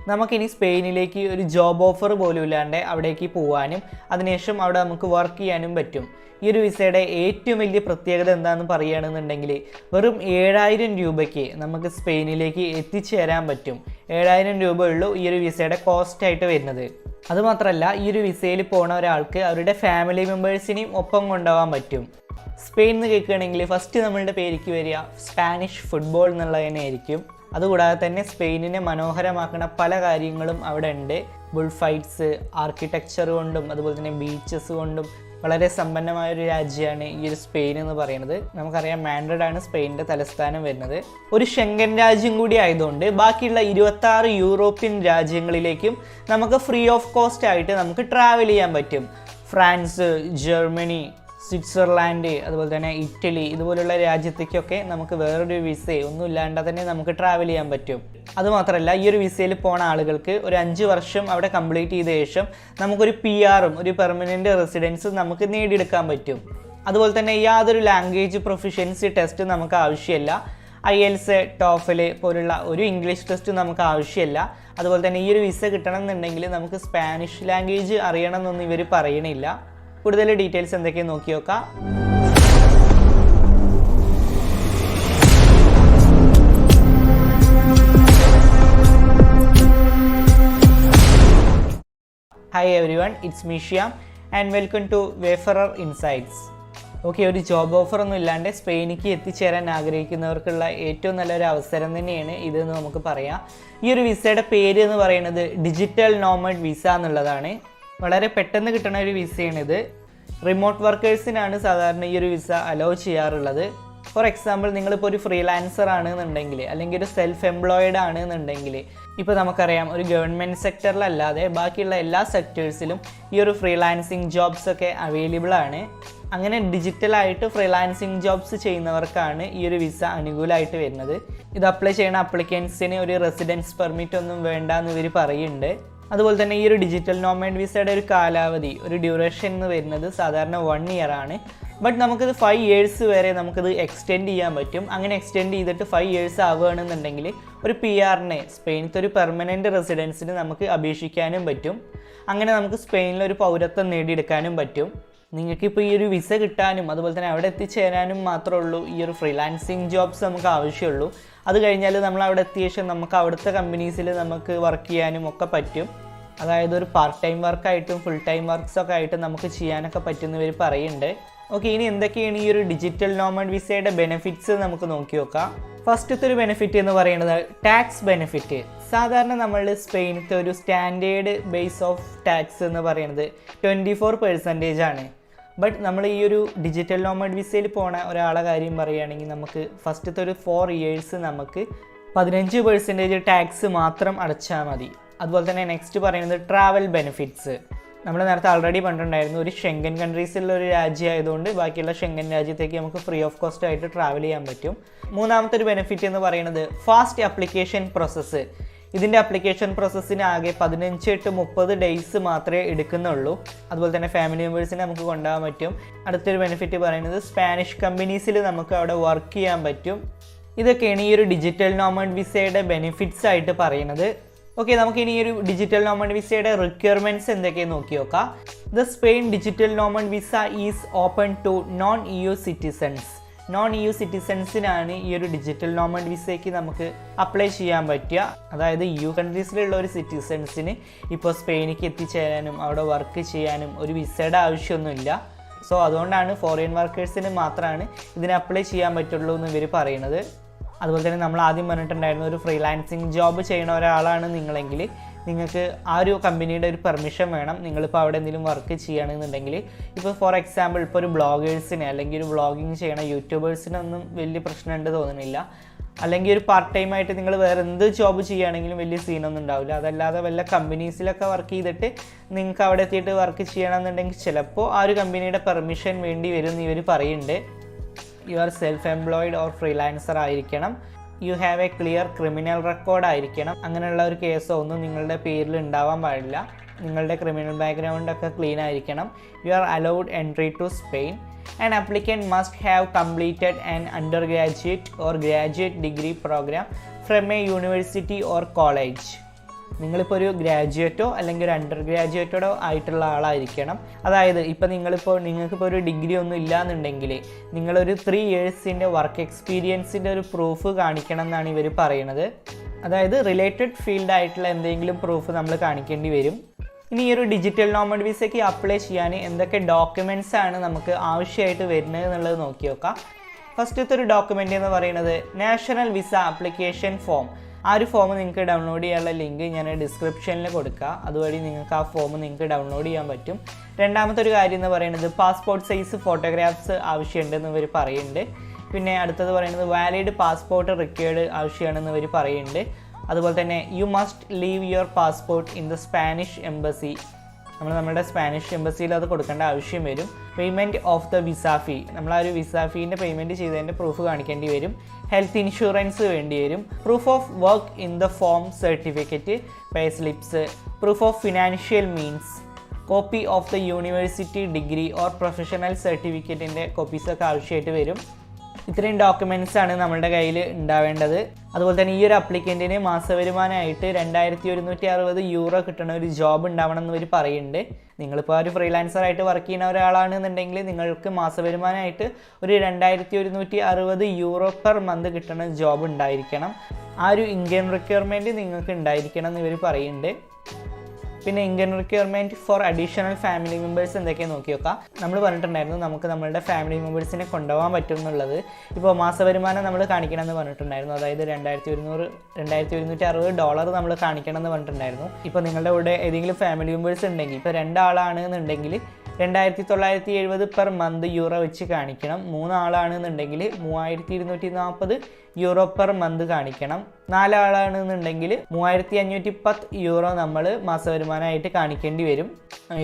നമുക്കിനി സ്പെയിനിലേക്ക് ഒരു job offer പോലും ഇല്ലാണ്ട് അവിടേക്ക് പോകാനും അതിനുശേഷം അവിടെ നമുക്ക് വർക്ക് ചെയ്യാനും പറ്റും. ഈ ഒരു വിസയുടെ ഏറ്റവും വലിയ പ്രത്യേകത എന്താണെന്ന് പറയുകയാണെന്നുണ്ടെങ്കിൽ വെറും 7000 രൂപയ്ക്ക് നമുക്ക് സ്പെയിനിലേക്ക് എത്തിച്ചേരാൻ പറ്റും. 7000 രൂപ ഉള്ളൂ ഈ ഒരു വിസയുടെ കോസ്റ്റ് ആയിട്ട് വരുന്നത്. അതുമാത്രമല്ല ഈ ഒരു വിസയിൽ പോണ ഒരാൾക്ക് അവരുടെ ഫാമിലി മെമ്പേഴ്സിനെയും ഒപ്പം കൊണ്ടുപോകാൻ പറ്റും. സ്പെയിൻ എന്ന് കേൾക്കുകയാണെങ്കിൽ ഫസ്റ്റ് നമ്മളുടെ പേരിക്ക് വരിക സ്പാനിഷ് ഫുട്ബോൾ എന്നുള്ളത് തന്നെയായിരിക്കും. അതുകൂടാതെ തന്നെ സ്പെയിനിനെ മനോഹരമാക്കുന്ന പല കാര്യങ്ങളും അവിടെ ഉണ്ട്. ബുൾ ഫൈറ്റ്സ്, ആർക്കിടെക്ചർ കൊണ്ടും അതുപോലെ തന്നെ ബീച്ചസ് കൊണ്ടും വളരെ സമ്പന്നമായൊരു രാജ്യമാണ് ഈ ഒരു സ്പെയിൻ എന്ന് പറയുന്നത്. നമുക്കറിയാം മാഡ്രിഡ് ആണ് സ്പെയിനിൻ്റെ തലസ്ഥാനം വരുന്നത്. ഒരു ഷെങ്കൻ രാജ്യം കൂടി ആയതുകൊണ്ട് ബാക്കിയുള്ള 26 യൂറോപ്യൻ രാജ്യങ്ങളിലേക്കും നമുക്ക് ഫ്രീ ഓഫ് കോസ്റ്റ് ആയിട്ട് നമുക്ക് ട്രാവൽ ചെയ്യാൻ പറ്റും. ഫ്രാൻസ്, ജർമ്മനി, സ്വിറ്റ്സർലാൻഡ്, അതുപോലെ തന്നെ ഇറ്റലി ഇതുപോലുള്ള രാജ്യത്തേക്കൊക്കെ നമുക്ക് വേറൊരു വിസയോ ഒന്നും ഇല്ലാണ്ട് തന്നെ നമുക്ക് ട്രാവൽ ചെയ്യാൻ പറ്റും. അതുമാത്രമല്ല ഈ ഒരു വിസയിൽ പോണ ആളുകൾക്ക് ഒരു 5 വർഷം അവിടെ കംപ്ലീറ്റ് ചെയ്ത ശേഷം നമുക്കൊരു PR-ഉം ഒരു പെർമനൻറ്റ് റെസിഡൻസും നമുക്ക് നേടിയെടുക്കാൻ പറ്റും. അതുപോലെ തന്നെ യാതൊരു ലാംഗ്വേജ് പ്രൊഫിഷ്യൻസി ടെസ്റ്റ് നമുക്ക് ആവശ്യമില്ല. IELTS, TOEFL പോലുള്ള ഒരു ഇംഗ്ലീഷ് ടെസ്റ്റ് നമുക്ക് ആവശ്യമില്ല. അതുപോലെ തന്നെ ഈ ഒരു വിസ കിട്ടണം എന്നുണ്ടെങ്കിൽ നമുക്ക് സ്പാനിഷ് ലാംഗ്വേജ് അറിയണം എന്നൊന്നും ഇവർ പറയണില്ല. കൂടുതൽ ഡീറ്റെയിൽസ് എന്തൊക്കെയാണ് നോക്കി നോക്കാം. Hi everyone, it's me Shyam and welcome to Wayfarer Insights. Okay, ഒരു ജോബ് ഓഫർ ഒന്നും ഇല്ലാണ്ട് സ്പെയിനിക്ക് എത്തിച്ചേരാൻ ആഗ്രഹിക്കുന്നവർക്കുള്ള ഏറ്റവും നല്ലൊരു അവസരം തന്നെയാണ് ഇതെന്ന് നമുക്ക് പറയാം. ഈ ഒരു വിസയുടെ പേര് എന്ന് പറയുന്നത് ഡിജിറ്റൽ നോമഡ് വിസ എന്നുള്ളതാണ്. വളരെ പെട്ടെന്ന് കിട്ടുന്ന ഒരു വിസയാണിത്. റിമോട്ട് വർക്കേഴ്സിനാണ് സാധാരണ ഈ ഒരു വിസ അലോ ചെയ്യാറുള്ളത്. ഫോർ എക്സാമ്പിൾ, നിങ്ങളിപ്പോൾ ഒരു ഫ്രീലാൻസർ ആണെന്നുണ്ടെങ്കിൽ അല്ലെങ്കിൽ ഒരു സെൽഫ് എംപ്ലോയിഡ് ആണെന്നുണ്ടെങ്കിൽ, ഇപ്പോൾ നമുക്കറിയാം ഒരു ഗവൺമെൻറ് സെക്ടറിലല്ലാതെ ബാക്കിയുള്ള എല്ലാ സെക്ടേഴ്സിലും ഈ ഒരു ഫ്രീലാൻസിങ് ജോബ്സ് ഒക്കെ അവൈലബിൾ ആണ്. അങ്ങനെ ഡിജിറ്റലായിട്ട് ഫ്രീലാൻസിങ് ജോബ്സ് ചെയ്യുന്നവർക്കാണ് ഈ ഒരു വിസ അനുകൂലമായിട്ട് വരുന്നത്. ഇത് അപ്ലൈ ചെയ്യുന്ന അപ്ലിക്കൻസിന് ഒരു റെസിഡൻസ് പെർമിറ്റ് ഒന്നും വേണ്ട എന്ന് ഇവർ പറയുന്നുണ്ട്. അതുപോലെ തന്നെ ഈ ഒരു ഡിജിറ്റൽ നോമാഡ് വിസയുടെ ഒരു കാലാവധി, ഒരു ഡ്യൂറേഷൻ എന്ന് വരുന്നത് സാധാരണ 1 ഇയർ ആണ്. ബട്ട് നമുക്കിത് 5 ഇയേഴ്സ് വരെ നമുക്കിത് എക്സ്റ്റെൻഡ് ചെയ്യാൻ പറ്റും. അങ്ങനെ എക്സ്റ്റെൻഡ് ചെയ്തിട്ട് 5 ഇയേഴ്സ് ആവുകയാണെന്നുണ്ടെങ്കിൽ ഒരു PR-നെ, സ്പെയിനത്തെ ഒരു പെർമനൻറ്റ് റെസിഡൻസിന് നമുക്ക് അപേക്ഷിക്കാനും പറ്റും. അങ്ങനെ നമുക്ക് സ്പെയിനിലൊരു പൗരത്വം നേടിയെടുക്കാനും പറ്റും. നിങ്ങൾക്കിപ്പോൾ ഈ ഒരു വിസ കിട്ടാനും അതുപോലെ തന്നെ അവിടെ എത്തിച്ചേരാനും മാത്രമേ ഉള്ളൂ ഈ ഒരു ഫ്രീലാൻസിങ് ജോബ്സ് നമുക്ക് ആവശ്യമുള്ളൂ. അത് കഴിഞ്ഞാൽ നമ്മൾ അവിടെ എത്തിയ ശേഷം നമുക്ക് അവിടുത്തെ കമ്പനീസിൽ നമുക്ക് വർക്ക് ചെയ്യാനും ഒക്കെ പറ്റും. അതായത് ഒരു പാർട്ട് ടൈം വർക്കായിട്ടും ഫുൾ ടൈം വർക്ക്സൊക്കെ ആയിട്ട് നമുക്ക് ചെയ്യാനൊക്കെ പറ്റുന്നവർ പറയുന്നുണ്ട്. ഓക്കെ, ഇനി എന്തൊക്കെയാണ് ഈ ഒരു ഡിജിറ്റൽ നോമഡ് വിസയുടെ ബെനിഫിറ്റ്സ് നമുക്ക് നോക്കി നോക്കാം. ഫസ്റ്റത്തെ ഒരു ബെനിഫിറ്റ് എന്ന് പറയുന്നത് ടാക്സ് ബെനിഫിറ്റ്. സാധാരണ നമ്മൾ സ്പെയിനത്തെ ഒരു സ്റ്റാൻഡേർഡ് ബേസ് ഓഫ് ടാക്സ് എന്ന് പറയുന്നത് 24% ആണ്. ബട്ട് നമ്മൾ ഈ ഒരു ഡിജിറ്റൽ നോമഡ് വിസയിൽ പോണ ഒരാളെ കാര്യം പറയുകയാണെങ്കിൽ നമുക്ക് ഫസ്റ്റത്തെ ഒരു 4 ഇയേഴ്സ് നമുക്ക് 15% ടാക്സ് മാത്രം അടച്ചാൽ മതി. അതുപോലെ തന്നെ നെക്സ്റ്റ് പറയുന്നത് ട്രാവൽ ബെനിഫിറ്റ്സ്. നമ്മൾ നേരത്തെ ആൾറെഡി പറഞ്ഞിട്ടുണ്ടായിരുന്നു ഒരു ഷെങ്കൻ കൺട്രീസിലുള്ള ഒരു രാജ്യമായതുകൊണ്ട് ബാക്കിയുള്ള ഷെങ്കൻ രാജ്യത്തേക്ക് നമുക്ക് ഫ്രീ ഓഫ് കോസ്റ്റ് ആയിട്ട് ട്രാവൽ ചെയ്യാൻ പറ്റും. മൂന്നാമത്തെ ഒരു ബെനിഫിറ്റ് എന്ന് പറയുന്നത് ഫാസ്റ്റ് ആപ്ലിക്കേഷൻ പ്രോസസ്സ്. ഇതിൻ്റെ ആപ്ലിക്കേഷൻ പ്രോസസ്സിന് ആകെ 15 to 30 ഡേയ്സ് മാത്രമേ എടുക്കുന്നുള്ളൂ. അതുപോലെ തന്നെ ഫാമിലി മെമ്പേഴ്സിനെ നമുക്ക് കൊണ്ടുപോകാൻ പറ്റും. അടുത്തൊരു ബെനിഫിറ്റ് പറയുന്നത് സ്പാനിഷ് കമ്പനീസിൽ നമുക്ക് അവിടെ വർക്ക് ചെയ്യാൻ പറ്റും. ഇതൊക്കെയാണ് ഈ ഒരു ഡിജിറ്റൽ നോമഡ് വിസയുടെ ബെനിഫിറ്റ്സ് ആയിട്ട് പറയുന്നത്. ഓക്കെ, നമുക്ക് ഇനി ഒരു ഡിജിറ്റൽ നോമഡ് വിസയുടെ റിക്വയർമെൻറ്റ്സ് എന്തൊക്കെയാണ് നോക്കി നോക്കാം. The Spain digital nomad visa is open to non-EU citizens. non-EU സിറ്റിസൺസിനാണ് ഈ ഒരു ഡിജിറ്റൽ നോമഡ് വിസയ്ക്ക് നമുക്ക് അപ്ലൈ ചെയ്യാൻ പറ്റുക. അതായത് EU കൺട്രീസിലുള്ള ഒരു സിറ്റിസൺസിന് ഇപ്പോൾ സ്പെയിനിക്ക് എത്തിച്ചേരാനും അവിടെ വർക്ക് ചെയ്യാനും ഒരു വിസയുടെ ആവശ്യമൊന്നുമില്ല. സോ അതുകൊണ്ടാണ് ഫോറിൻ വർക്കേഴ്സിന് മാത്രമാണ് ഇതിന് അപ്ലൈ ചെയ്യാൻ പറ്റുള്ളൂ എന്ന് ഇവർ പറയുന്നത്. അതുപോലെ തന്നെ നമ്മൾ ആദ്യം പറഞ്ഞിട്ടുണ്ടായിരുന്നു ഒരു ഫ്രീലാൻസിങ് ജോബ് ചെയ്യുന്ന ഒരാളാണ് നിങ്ങളെങ്കിൽ നിങ്ങൾക്ക് ആ ഒരു കമ്പനിയുടെ ഒരു പെർമിഷൻ വേണം. നിങ്ങളിപ്പോൾ അവിടെ എന്തെങ്കിലും വർക്ക് ചെയ്യുകയാണെന്നുണ്ടെങ്കിൽ, ഇപ്പോൾ ഫോർ എക്സാമ്പിൾ ഇപ്പോൾ ഒരു ബ്ലോഗേഴ്സിനെ അല്ലെങ്കിൽ ഒരു വ്ളോഗിങ് ചെയ്യണ യൂട്യൂബേഴ്സിനൊന്നും വലിയ പ്രശ്നമുണ്ട് തോന്നുന്നില്ല. അല്ലെങ്കിൽ ഒരു പാർട്ട് ടൈം ആയിട്ട് നിങ്ങൾ വേറെ എന്ത് ജോബ് ചെയ്യുകയാണെങ്കിലും വലിയ സീനൊന്നും ഉണ്ടാവില്ല. അതല്ലാതെ വല്ല കമ്പനീസിലൊക്കെ വർക്ക് ചെയ്തിട്ട് നിങ്ങൾക്ക് അവിടെ എത്തിയിട്ട് വർക്ക് ചെയ്യണമെന്നുണ്ടെങ്കിൽ ചിലപ്പോൾ ആ ഒരു കമ്പനിയുടെ പെർമിഷൻ വേണ്ടി വരും എന്ന് ഇവർ പറയുന്നുണ്ട്. You are self employed or freelancer ആയിരിക്കണം. You have a clear criminal record ആയിരിക്കണം. അങ്ങനെയുള്ള ഒരു കേസോ ഒന്നും നിങ്ങളുടെ പേരിൽ ഉണ്ടാവാൻ പാടില്ല. നിങ്ങളുടെ ക്രിമിനൽ ബാക്ക്ഗ്രൗണ്ടൊക്കെ ക്ലീൻ ആയിരിക്കണം. You are allowed entry to Spain. An applicant must have completed an undergraduate or graduate degree program from a university or college. നിങ്ങളിപ്പോൾ ഒരു ഗ്രാജുവേറ്റോ അല്ലെങ്കിൽ ഒരു അണ്ടർ ഗ്രാജുവേറ്റോ ആയിട്ടുള്ള ആളായിരിക്കണം. അതായത് നിങ്ങൾക്കിപ്പോൾ ഒരു ഡിഗ്രി ഒന്നും ഇല്ലയെന്നുണ്ടെങ്കിൽ നിങ്ങളൊരു 3 ഇയേഴ്സിൻ്റെ വർക്ക് എക്സ്പീരിയൻസിൻ്റെ ഒരു പ്രൂഫ് കാണിക്കണം എന്നാണ് ഇവർ പറയുന്നത്. അതായത് റിലേറ്റഡ് ഫീൽഡ് ആയിട്ടുള്ള എന്തെങ്കിലും പ്രൂഫ് നമ്മൾ കാണിക്കേണ്ടി വരും. ഇനി ഈ ഒരു ഡിജിറ്റൽ നോമഡ് വിസയ്ക്ക് അപ്ലൈ ചെയ്യാൻ എന്തൊക്കെ ഡോക്യുമെൻറ്റ്സ് ആണ് നമുക്ക് ആവശ്യമായിട്ട് വരുന്നത് എന്നുള്ളത് നോക്കി നോക്കാം. ഫസ്റ്റത്തെ ഒരു ഡോക്യുമെൻ്റ് എന്ന് പറയുന്നത് നാഷണൽ വിസ ആപ്ലിക്കേഷൻ ഫോം. ആ ഒരു ഫോം നിങ്ങൾക്ക് ഡൗൺലോഡ് ചെയ്യാനുള്ള ലിങ്ക് ഞാൻ ഡിസ്ക്രിപ്ഷനിൽ കൊടുക്കുക. അതുവഴി നിങ്ങൾക്ക് ആ ഫോം നിങ്ങൾക്ക് ഡൗൺലോഡ് ചെയ്യാൻ പറ്റും. രണ്ടാമത്തെ ഒരു കാര്യം എന്ന് പറയുന്നത് പാസ്പോർട്ട് സൈസ് ഫോട്ടോഗ്രാഫ്സ് ആവശ്യമുണ്ടെന്ന് ഇവർ പറയുന്നുണ്ട്. പിന്നെ അടുത്തത് പറയുന്നത് വാലിഡ് പാസ്പോർട്ട് റിക്വയർഡ് ആവശ്യമാണെന്ന് ഇവർ പറയുന്നുണ്ട്. അതുപോലെ തന്നെ you must leave your passport in the Spanish embassy. നമ്മുടെ സ്പാനിഷ് എംബസിയിൽ അത് കൊടുക്കേണ്ട ആവശ്യം വരും. Payment of the visa fee, നമ്മൾ ആ ഒരു വിസ ഫീൻ്റെ പേയ്മെൻറ്റ് ചെയ്തതിൻ്റെ പ്രൂഫ് കാണിക്കേണ്ടി വരും. ഹെൽത്ത് ഇൻഷുറൻസ് വേണ്ടി വരും. Proof of work in the form certificate, pay slips, proof of financial means, copy of the university degree or professional സർട്ടിഫിക്കറ്റിൻ്റെ കോപ്പീസൊക്കെ ആവശ്യമായിട്ട് വരും. ഇത്രയും ഡോക്യുമെൻറ്റ്സ് ആണ് നമ്മളുടെ കയ്യിൽ ഉണ്ടാവേണ്ടത്. അതുപോലെ തന്നെ ഈ ഒരു അപ്ലിക്കൻറ്റിന് മാസവരുമാനമായിട്ട് 2160 യൂറോ കിട്ടുന്ന ഒരു ജോബ് ഉണ്ടാവണം എന്ന് ഇവർ പറയുന്നുണ്ട്. നിങ്ങളിപ്പോൾ ഒരു ഫ്രീലാൻസറായിട്ട് വർക്ക് ചെയ്യുന്ന ഒരാളാണെന്നുണ്ടെങ്കിൽ നിങ്ങൾക്ക് മാസവരുമാനമായിട്ട് ഒരു 2160 യൂറോ പെർ മന്ത് കിട്ടുന്ന ജോബ് ഉണ്ടായിരിക്കണം. ആ ഒരു ഇൻകം റിക്വയർമെൻറ്റ് നിങ്ങൾക്ക് ഉണ്ടായിരിക്കണം എന്ന് ഇവർ പറയുന്നുണ്ട്. പിന്നെ income requirement four additional family members എന്തൊക്കെയാണ് നോക്കി നോക്കാം. നമ്മൾ പറഞ്ഞിട്ടുണ്ടായിരുന്നു നമുക്ക് നമ്മളുടെ ഫാമിലി മെമ്പേഴ്സിനെ കൊണ്ടുപോകാൻ പറ്റും എന്നുള്ളത്. ഇപ്പോൾ മാസവരുമാനം നമ്മൾ കാണിക്കണം എന്ന് പറഞ്ഞിട്ടുണ്ടായിരുന്നു. അതായത് $2160 നമ്മൾ കാണിക്കണം എന്ന് പറഞ്ഞിട്ടുണ്ടായിരുന്നു. ഇപ്പോൾ നിങ്ങളുടെ കൂടെ ഏതെങ്കിലും ഫാമിലി മെമ്പേഴ്സ് ഉണ്ടെങ്കിൽ, ഇപ്പോൾ 2 ആളാണെന്നുണ്ടെങ്കിൽ 2970 പെർ മന്ത് യൂറോ വെച്ച് കാണിക്കണം. 3 ആളാണെന്നുണ്ടെങ്കിൽ 3240 യൂറോ പെർ മന്ത് കാണിക്കണം. 4 ആളാണെന്നുണ്ടെങ്കിൽ 3510 യൂറോ നമ്മൾ മാസവരുമാനമായിട്ട് കാണിക്കേണ്ടി വരും.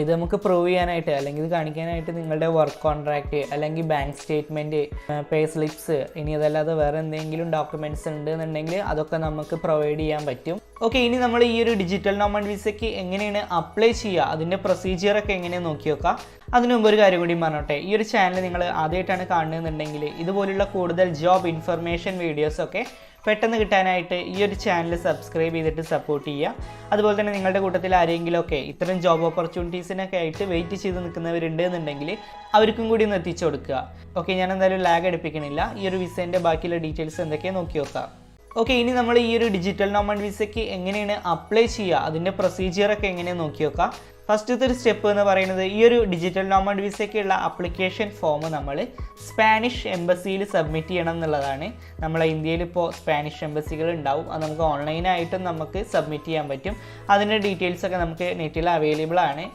ഇത് നമുക്ക് പ്രൂവ് ചെയ്യാനായിട്ട് അല്ലെങ്കിൽ ഇത് കാണിക്കാനായിട്ട് നിങ്ങളുടെ വർക്ക് കോൺട്രാക്റ്റ് അല്ലെങ്കിൽ ബാങ്ക് സ്റ്റേറ്റ്മെൻറ്റ്, പേ സ്ലിപ്സ്, ഇനി അതല്ലാതെ വേറെ എന്തെങ്കിലും ഡോക്യുമെൻറ്റ്സ് ഉണ്ടെന്നുണ്ടെങ്കിൽ അതൊക്കെ നമുക്ക് പ്രൊവൈഡ് ചെയ്യാൻ പറ്റും. ഓക്കെ, ഇനി നമ്മൾ ഈ ഒരു ഡിജിറ്റൽ നോമഡ് വിസയ്ക്ക് എങ്ങനെയാണ് അപ്ലൈ ചെയ്യുക, അതിൻ്റെ പ്രൊസീജിയറൊക്കെ എങ്ങനെയാണ് നോക്കി നോക്കാം. അതിനു മുമ്പ് ഒരു കാര്യം കൂടി പറഞ്ഞോട്ടെ. ഈ ഒരു ചാനൽ നിങ്ങൾ ആദ്യമായിട്ടാണ് കാണുന്നതെന്നുണ്ടെങ്കിൽ ഇതുപോലുള്ള കൂടുതൽ ജോബ് ഇൻഫർമേഷൻ വീഡിയോസൊക്കെ പെട്ടെന്ന് കിട്ടാനായിട്ട് ഈ ഒരു ചാനൽ സബ്സ്ക്രൈബ് ചെയ്തിട്ട് സപ്പോർട്ട് ചെയ്യുക. അതുപോലെ തന്നെ നിങ്ങളുടെ കൂട്ടത്തിൽ ആരെങ്കിലുമൊക്കെ ഇത്തരം ജോബ് ഓപ്പർച്യൂണിറ്റീസിനൊക്കെ ആയിട്ട് വെയിറ്റ് ചെയ്ത് നിൽക്കുന്നവരുണ്ട് എന്നുണ്ടെങ്കിൽ അവർക്കും കൂടി ഒന്ന് എത്തിച്ചു കൊടുക്കുക. ഓക്കെ, ഞാൻ എന്തായാലും ലാഗ് അടുപ്പിക്കണില്ല. ഈ ഒരു വിസേൻ്റെ ബാക്കിയുള്ള ഡീറ്റെയിൽസ് എന്തൊക്കെയാണ് നോക്കി നോക്കാം. ഓക്കെ, ഇനി നമ്മൾ ഈ ഒരു ഡിജിറ്റൽ നോമഡ് വിസയ്ക്ക് എങ്ങനെയാണ് അപ്ലൈ ചെയ്യുക, അതിൻ്റെ പ്രൊസീജിയറൊക്കെ എങ്ങനെയാണ് നോക്കി നോക്കാം. ഫസ്റ്റത്തെ ഒരു സ്റ്റെപ്പ് എന്ന് പറയുന്നത് ഈ ഒരു ഡിജിറ്റൽ നോമഡ് വിസയ്ക്കുള്ള അപ്ലിക്കേഷൻ ഫോം നമ്മൾ സ്പാനിഷ് എംബസിയിൽ സബ്മിറ്റ് ചെയ്യണം എന്നുള്ളതാണ്. നമ്മളെ ഇന്ത്യയിൽ ഇപ്പോൾ സ്പാനിഷ് എംബസികൾ ഉണ്ടാവും. അത് നമുക്ക് ഓൺലൈനായിട്ടും നമുക്ക് സബ്മിറ്റ് ചെയ്യാൻ പറ്റും. അതിൻ്റെ ഡീറ്റെയിൽസൊക്കെ നമുക്ക് നെറ്റിൽ അവൈലബിൾ ആണ്.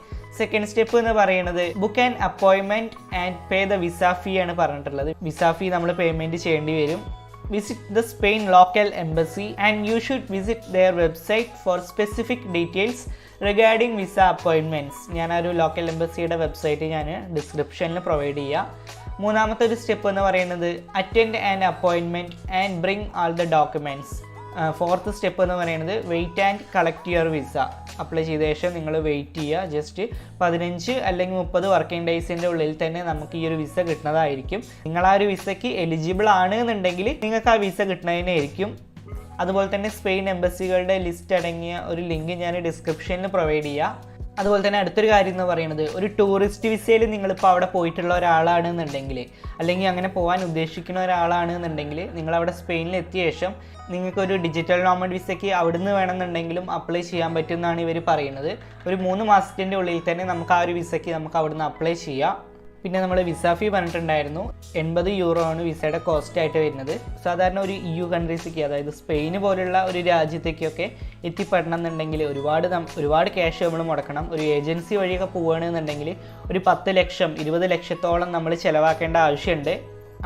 സെക്കൻഡ് സ്റ്റെപ്പ് എന്ന് പറയുന്നത് book an appointment and pay the visa fee ആണ് പറഞ്ഞിട്ടുള്ളത്. വിസ ഫീ നമ്മൾ പേയ്മെൻറ്റ് ചെയ്യേണ്ടി വരും. Visit the Spain local embassy and you should visit their website for specific details regarding visa appointments. ഞാൻ ആ ഒരു ലോക്കൽ എംബസിയുടെ വെബ്സൈറ്റ് ഞാൻ ഡിസ്ക്രിപ്ഷനിൽ പ്രൊവൈഡ് ചെയ്യാം. മൂന്നാമത്തെ ഒരു സ്റ്റെപ്പ് എന്ന് പറയുന്നത് attend an appointment and bring all the documents. Fourth step എന്ന് പറയുന്നത് wait and collect your visa. Apply ചെയ്ത ശേഷം നിങ്ങൾ വെയിറ്റ് ചെയ്യുക. ജസ്റ്റ് 15 അല്ലെങ്കിൽ 30 വർക്കിംഗ് ഡേയ്സിൻ്റെ ഉള്ളിൽ തന്നെ നമുക്ക് ഈ ഒരു വിസ കിട്ടുന്നതായിരിക്കും. നിങ്ങൾ ആ ഒരു വിസയ്ക്ക് എലിജിബിൾ ആണ് എന്നുണ്ടെങ്കിൽ നിങ്ങൾക്ക് ആ വിസ കിട്ടുന്നതിനായിരിക്കും. അതുപോലെ തന്നെ സ്പെയിൻ എംബസികളുടെ ലിസ്റ്റ് അടങ്ങിയ ഒരു ലിങ്ക് ഞാൻ ഡിസ്ക്രിപ്ഷനിൽ പ്രൊവൈഡ് ചെയ്യാം. അതുപോലെ തന്നെ അടുത്തൊരു കാര്യം എന്ന് പറയുന്നത് ഒരു ടൂറിസ്റ്റ് വിസയിൽ നിങ്ങളിപ്പോൾ അവിടെ പോയിട്ടുള്ള ഒരാളാണെന്നുണ്ടെങ്കിൽ അല്ലെങ്കിൽ അങ്ങനെ പോകാൻ ഉദ്ദേശിക്കുന്ന ഒരാളാണെന്നുണ്ടെങ്കിൽ നിങ്ങളവിടെ സ്പെയിനിൽ എത്തിയ ശേഷം നിങ്ങൾക്കൊരു ഡിജിറ്റൽ നോമഡ് വിസയ്ക്ക് അവിടുന്ന് വേണമെന്നുണ്ടെങ്കിലും അപ്ലൈ ചെയ്യാൻ പറ്റുമെന്നാണ് ഇവർ പറയുന്നത്. ഒരു 3 മാസത്തിൻ്റെ ഉള്ളിൽ തന്നെ നമുക്ക് ആ ഒരു വിസയ്ക്ക് നമുക്ക് അവിടുന്ന് അപ്ലൈ ചെയ്യാം. പിന്നെ നമ്മൾ വിസ ഫീ പറഞ്ഞിട്ടുണ്ടായിരുന്നു. 80 യൂറോ ആണ് വിസയുടെ കോസ്റ്റ് ആയിട്ട് വരുന്നത്. സാധാരണ ഒരു EU കൺട്രീസിലേക്ക്, അതായത് സ്പെയിന് പോലുള്ള ഒരു രാജ്യത്തേക്കൊക്കെ എത്തിപ്പെടണം എന്നുണ്ടെങ്കിൽ ഒരുപാട് ക്യാഷ് നമ്മൾ മുടക്കണം. ഒരു ഏജൻസി വഴിയൊക്കെ പോവുകയാണെന്നുണ്ടെങ്കിൽ ഒരു 10 ലക്ഷം 20 ലക്ഷത്തോളം നമ്മൾ ചിലവാക്കേണ്ട ആവശ്യമുണ്ട്.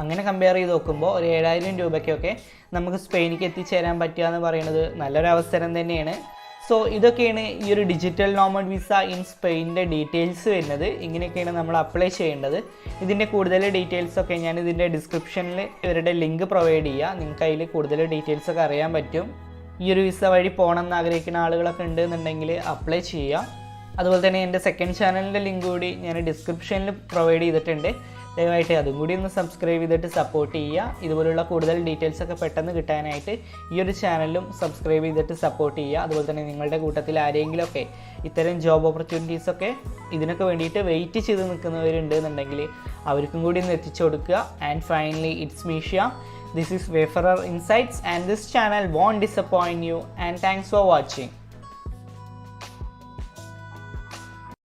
അങ്ങനെ കമ്പയർ ചെയ്ത് നോക്കുമ്പോൾ ഒരു 7000 രൂപയ്ക്കൊക്കെ നമുക്ക് സ്പെയിനിലേക്ക് എത്തിച്ചേരാൻ പറ്റുക എന്ന് പറയുന്നത് നല്ലൊരു അവസരം തന്നെയാണ്. സോ ഇതൊക്കെയാണ് ഈ ഒരു ഡിജിറ്റൽ നോമഡ് വിസ ഇൻ സ്പെയിനിൻ്റെ ഡീറ്റെയിൽസ് വരുന്നത്. ഇങ്ങനെയൊക്കെയാണ് നമ്മൾ അപ്ലൈ ചെയ്യേണ്ടത്. ഇതിൻ്റെ കൂടുതൽ ഡീറ്റെയിൽസൊക്കെ ഞാൻ ഇതിൻ്റെ ഡിസ്ക്രിപ്ഷനിൽ ഇവരുടെ ലിങ്ക് പ്രൊവൈഡ് ചെയ്യുക. നിങ്ങൾക്ക് അതിൽ കൂടുതൽ ഡീറ്റെയിൽസൊക്കെ അറിയാൻ പറ്റും. ഈ ഒരു വിസ വഴി പോകണം എന്ന് ആഗ്രഹിക്കുന്ന ആളുകളൊക്കെ ഉണ്ടെന്നുണ്ടെങ്കിൽ അപ്ലൈ ചെയ്യുക. അതുപോലെ തന്നെ എൻ്റെ സെക്കൻഡ് ചാനലിൻ്റെ ലിങ്ക് കൂടി ഞാൻ ഡിസ്ക്രിപ്ഷനിൽ പ്രൊവൈഡ് ചെയ്തിട്ടുണ്ട്. ദയവായിട്ട് അതും കൂടി ഒന്ന് സബ്സ്ക്രൈബ് ചെയ്തിട്ട് സപ്പോർട്ട് ചെയ്യുക. ഇതുപോലുള്ള കൂടുതൽ ഡീറ്റെയിൽസൊക്കെ പെട്ടെന്ന് കിട്ടാനായിട്ട് ഈ ഒരു ചാനലും സബ്സ്ക്രൈബ് ചെയ്തിട്ട് സപ്പോർട്ട് ചെയ്യുക. അതുപോലെ തന്നെ നിങ്ങളുടെ കൂട്ടത്തിൽ ആരെങ്കിലുമൊക്കെ ഇത്തരം ജോബ് ഓപ്പർച്യൂണിറ്റീസൊക്കെ ഇതിനൊക്കെ വേണ്ടിയിട്ട് വെയിറ്റ് ചെയ്ത് നിൽക്കുന്നവരുണ്ട് എന്നുണ്ടെങ്കിൽ അവർക്കും കൂടി ഒന്ന് എത്തിച്ചു കൊടുക്കുക. And finally it's Meeshya. This is Wayfarer Insights and this channel won't disappoint you, and thanks for watching.